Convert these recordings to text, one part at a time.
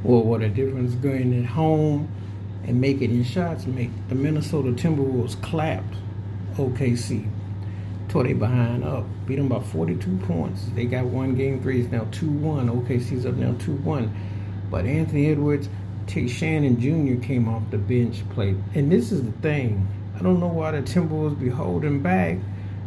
Well, what a difference going at home and making your shots make. The Minnesota Timberwolves clapped OKC, tore they behind up, beat them by 42 points. They got one game three. It's now 2-1. OKC's up now 2-1. But Anthony Edwards, Tay Shannon Jr. came off the bench, played. And this is the thing. I don't know why the Timberwolves be holding back,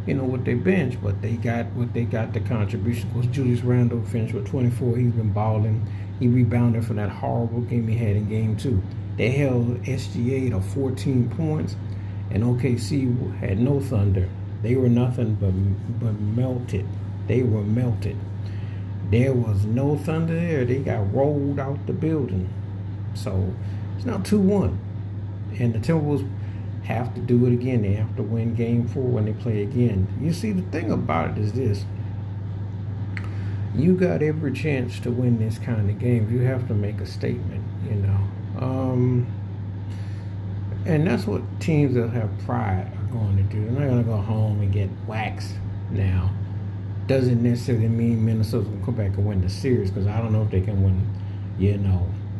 with their bench, but they got what they got. The contribution was Julius Randle finished with 24. He's been balling. He rebounded from that horrible game he had in game 2. They held SGA to 14 points, and OKC had no thunder. They were nothing but melted. They were melted. There was no thunder there. They got rolled out the building. So it's now 2-1. And the Timberwolves have to do it again. They have to win game 4 when they play again. You see, the thing about it is this. You got every chance to win this kind of game. You have to make a statement, And that's what teams that have pride are going to do. They're not going to go home and get waxed now. Doesn't necessarily mean Minnesota's going to come back and win the series, because I don't know if they can win,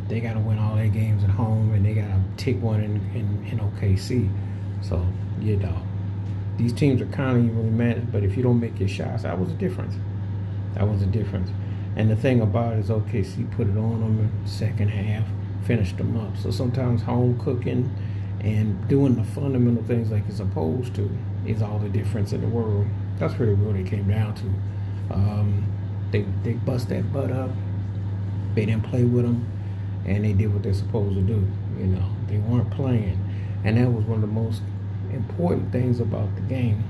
They got to win all their games at home, and they got to take one in OKC. So, these teams are kind of evenly matched, but if you don't make your shots, that was a difference. And the thing about it is OKC put it on them in the second half, finished them up. So sometimes home cooking and doing the fundamental things like you're supposed to is all the difference in the world. That's really what it came down to. They bust that butt up. They didn't play with them, and they did what they're supposed to do. They weren't playing, and that was one of the most important things about the game.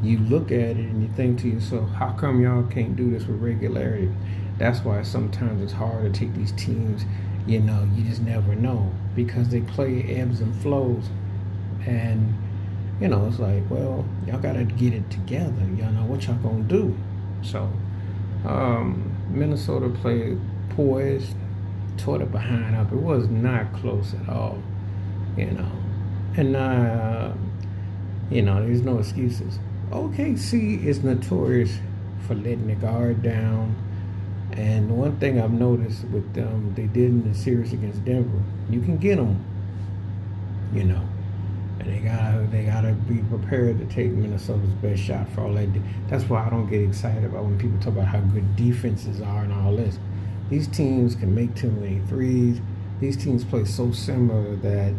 You look at it and you think to yourself, how come y'all can't do this with regularity? That's why sometimes it's hard to take these teams. You just never know, because they play ebbs and flows, and it's like, well, y'all gotta get it together. Y'all know what y'all gonna do. So Minnesota played poised, tore it behind up. It was not close at all, and there's no excuses. OKC is notorious for letting the guard down, and one thing I've noticed with them, they did in the series against Denver, you can get them, and they gotta be prepared to take Minnesota's best shot for all that. That's why I don't get excited about when people talk about how good defenses are and all this. These teams can make too many threes. These teams play so similar that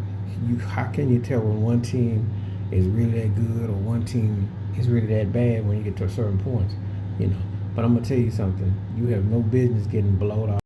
how can you tell when one team is really that good or one team is really that bad when you get to a certain point, But I'm gonna tell you something. You have no business getting blown out.